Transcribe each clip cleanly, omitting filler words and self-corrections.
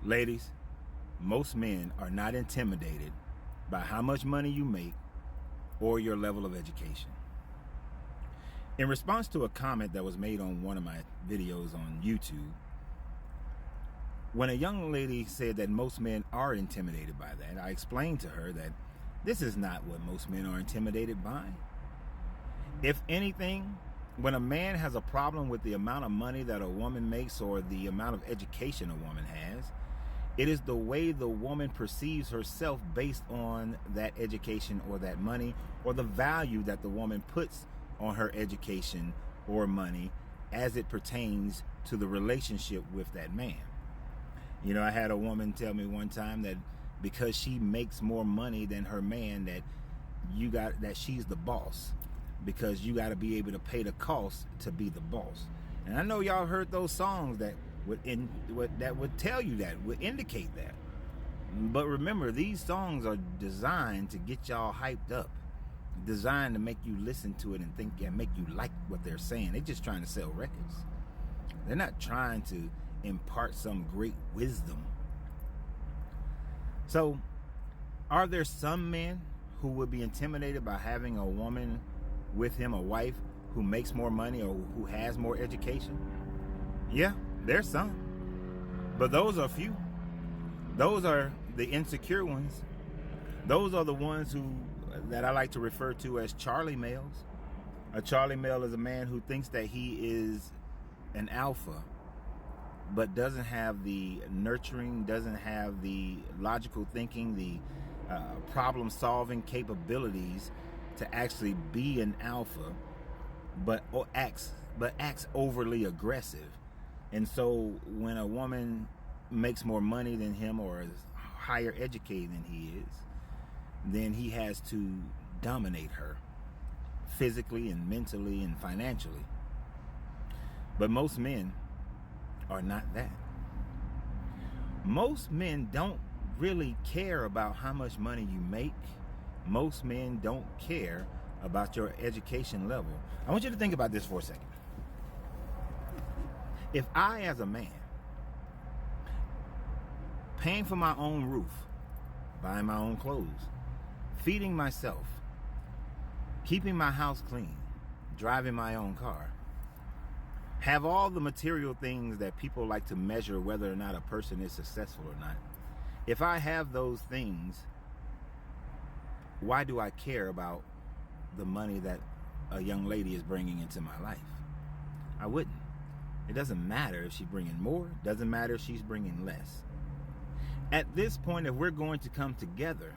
Ladies, most men are not intimidated by how much money you make or your level of education. In response to a comment that was made on one of my videos on YouTube, when a young lady said that most men are intimidated by that, I explained to her that this is not what most men are intimidated by. If anything, when a man has a problem with the amount of money that a woman makes or the amount of education a woman has, it is the way the woman perceives herself based on that education or that money, or the value that the woman puts on her education or money as it pertains to the relationship with that man. You know, I had a woman tell me one time that because she makes more money than her man, that she's the boss, because you got to be able to pay the cost to be the boss. And I know y'all heard those songs that would tell you that, would indicate that. But remember, these songs are designed to get y'all hyped up, designed to make you listen to it and think and make you like what they're saying. They're just trying to sell records. They're not trying to impart some great wisdom. So, are there some men who would be intimidated by having a woman with him, a wife who makes more money or who has more education? Yeah, there's some. But those are few. Those are the insecure ones. Those are the ones that I like to refer to as Charlie males. A Charlie male is a man who thinks that he is an alpha, but doesn't have the nurturing, doesn't have the logical thinking, the problem-solving capabilities to actually be an alpha, but acts overly aggressive. And so when a woman makes more money than him or is higher educated than he is, then he has to dominate her physically and mentally and financially. But most men are not that. Most men don't really care about how much money you make. Most men don't care about your education level. I want you to think about this for a second. If I, as a man, paying for my own roof, buying my own clothes, feeding myself, keeping my house clean, driving my own car, have all the material things that people like to measure whether or not a person is successful or not. If I have those things, why do I care about the money that a young lady is bringing into my life? I wouldn't. It doesn't matter if she's bringing more. It doesn't matter if she's bringing less. At this point, if we're going to come together,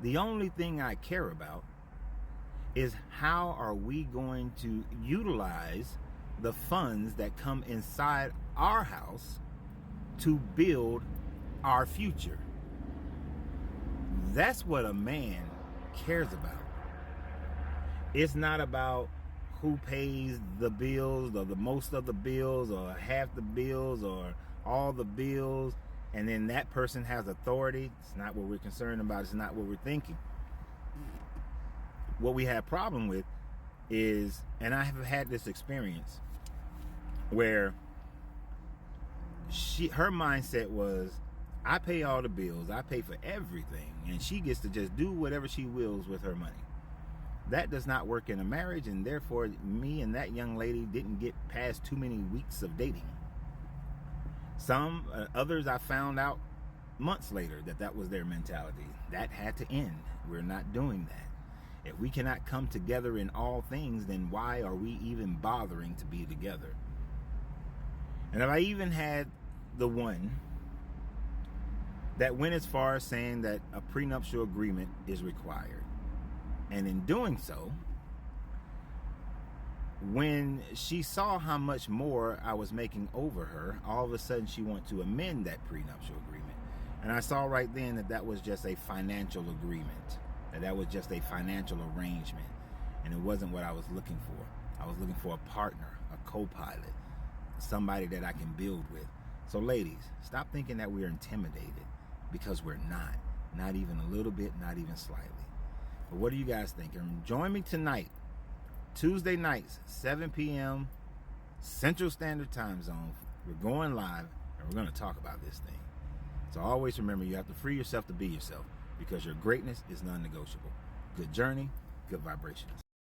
the only thing I care about is how are we going to utilize the funds that come inside our house to build our future. That's what a man cares about. It's not about who pays the bills or the most of the bills or half the bills or all the bills, and then that person has authority. It's not what we're concerned about. It's not what we're thinking. What we have problem with is, and I have had this experience where her mindset was, I pay all the bills, I pay for everything, and she gets to just do whatever she wills with her money. That does not work in a marriage, and therefore me and that young lady didn't get past too many weeks of dating. Others I found out months later that was their mentality. That had to end. We're not doing that. If we cannot come together in all things, then why are we even bothering to be together? And if I even had the one that went as far as saying that a prenuptial agreement is required. And in doing so, when she saw how much more I was making over her, all of a sudden she wanted to amend that prenuptial agreement. And I saw right then that was just a financial agreement, that was just a financial arrangement. And it wasn't what I was looking for. I was looking for a partner, a co-pilot, somebody that I can build with. So ladies, stop thinking that we're intimidated, because we're not even a little bit, not even slightly. But what do you guys think? And join me tonight, Tuesday nights, 7 p.m. Central Standard Time Zone. We're going live and we're going to talk about this thing. So always remember, you have to free yourself to be yourself, because your greatness is non-negotiable. Good journey, good vibrations.